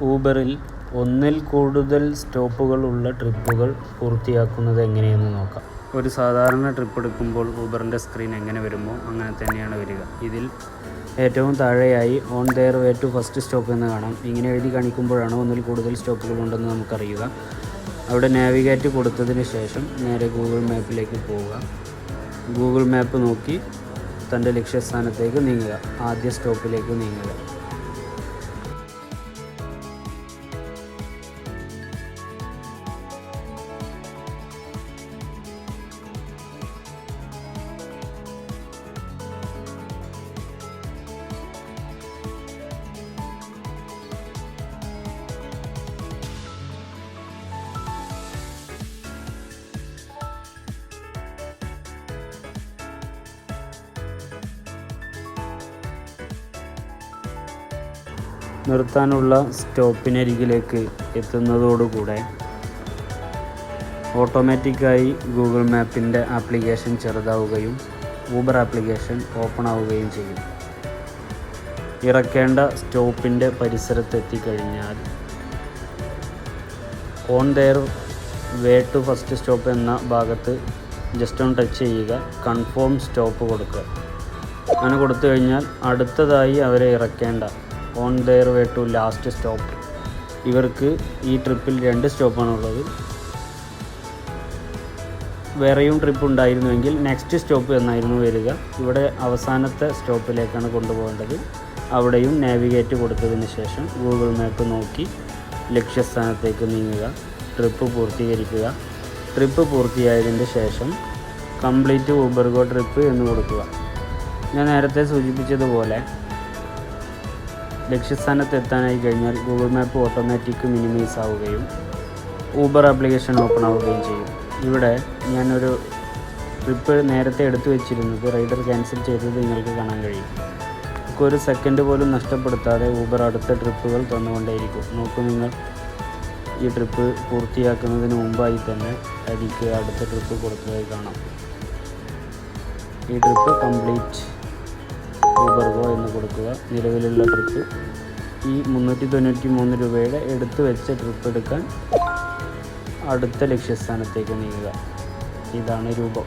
ഊബറിൽ ഒന്നിൽ കൂടുതൽ സ്റ്റോപ്പുകളുള്ള ട്രിപ്പുകൾ പൂർത്തിയാക്കുന്നത് എങ്ങനെയെന്ന് നോക്കാം. ഒരു സാധാരണ ട്രിപ്പ് എടുക്കുമ്പോൾ ഊബറിൻ്റെ സ്ക്രീൻ എങ്ങനെ വരുമോ അങ്ങനെ തന്നെയാണ് വരിക. ഇതിൽ ഏറ്റവും താഴെയായി on their way to first stop എന്ന് കാണാം. ഇങ്ങനെ എഴുതി കാണിക്കുമ്പോഴാണ് ഒന്നിൽ കൂടുതൽ സ്റ്റോപ്പുകളുണ്ടെന്ന് നമുക്കറിയുക. അവിടെ നാവിഗേറ്റ് കൊടുത്തതിന് ശേഷം നേരെ ഗൂഗിൾ മാപ്പിലേക്ക് പോവുക. ഗൂഗിൾ മാപ്പ് നോക്കി തൻ്റെ ലക്ഷ്യസ്ഥാനത്തേക്ക് നീങ്ങുക. ആദ്യ സ്റ്റോപ്പിലേക്ക് നീങ്ങുക. നിർത്താനുള്ള സ്റ്റോപ്പിനരികിലേക്ക് എത്തുന്നതോടുകൂടെ ഓട്ടോമാറ്റിക്കായി ഗൂഗിൾ മാപ്പിൻ്റെ ആപ്ലിക്കേഷൻ ചെറുതാവുകയും ഊബർ ആപ്ലിക്കേഷൻ ഓപ്പൺ ആവുകയും ചെയ്യും. ഇറക്കേണ്ട സ്റ്റോപ്പിൻ്റെ പരിസരത്തെത്തിക്കഴിഞ്ഞാൽ on their way to first stop എന്ന ഭാഗത്ത് ജസ്റ്റ് ഒന്ന് ടച്ച് ചെയ്യുക. കൺഫേം സ്റ്റോപ്പ് കൊടുക്കുക. അങ്ങനെ കൊടുത്തു കഴിഞ്ഞാൽ അടുത്തതായി അവരെ ഇറക്കേണ്ട on their way to last stop. ഇവർക്ക് ഈ ട്രിപ്പിൽ 2 സ്റ്റോപ്പാണുള്ളത്. വേറെയും ട്രിപ്പ് ഉണ്ടായിരുന്നുവെങ്കിൽ നെക്സ്റ്റ് സ്റ്റോപ്പ് എന്നായിരുന്നു വരിക. ഇവിടെ അവസാനത്തെ സ്റ്റോപ്പിലേക്കാണ് കൊണ്ടുപോകേണ്ടത്. അവിടെയും നാവിഗേറ്റ് കൊടുത്തതിന് ശേഷം ഗൂഗിൾ മാപ്പ് നോക്കി ലക്ഷ്യസ്ഥാനത്തേക്ക് നീങ്ങുക. ട്രിപ്പ് പൂർത്തീകരിക്കുക. ട്രിപ്പ് പൂർത്തിയായതിൻ്റെ ശേഷം കംപ്ലീറ്റ് ഊബർ ഗോ ട്രിപ്പ് എന്ന് കൊടുക്കുക. ഞാൻ നേരത്തെ സൂചിപ്പിച്ചതുപോലെ ലക്ഷ്യസ്ഥാനത്ത് എത്താനായി കഴിഞ്ഞാൽ ഗൂഗിൾ മാപ്പ് ഓട്ടോമാറ്റിക് മിനിമൈസ് ആവുകയും ഊബർ ആപ്ലിക്കേഷൻ ഓപ്പൺ ആവുകയും ചെയ്യും. ഇവിടെ ഞാനൊരു ട്രിപ്പ് നേരത്തെ എടുത്തു വെച്ചിരുന്നത് റൈഡർ ക്യാൻസൽ ചെയ്തത് നിങ്ങൾക്ക് കാണാൻ കഴിയും. നമുക്ക് ഒരു സെക്കൻഡ് പോലും നഷ്ടപ്പെടുത്താതെ ഊബർ അടുത്ത ട്രിപ്പുകൾ തന്നുകൊണ്ടേയിരിക്കും. നോക്കൂ, നിങ്ങൾ ഈ ട്രിപ്പ് പൂർത്തിയാക്കുന്നതിന് മുമ്പായി തന്നെ എനിക്ക് അടുത്ത ട്രിപ്പ് കൊടുത്തതായി കാണാം. ഈ ട്രിപ്പ് കംപ്ലീറ്റ് ഊബർ ഗോ എന്ന് കൊടുക്കുക. നിലവിലുള്ള ട്രിപ്പ് ഈ 393 രൂപയുടെ എടുത്തു വെച്ച ട്രിപ്പ് എടുക്കാൻ അടുത്ത ലക്ഷ്യസ്ഥാനത്തേക്ക് നീങ്ങുക. ഇതാണ് രൂപം.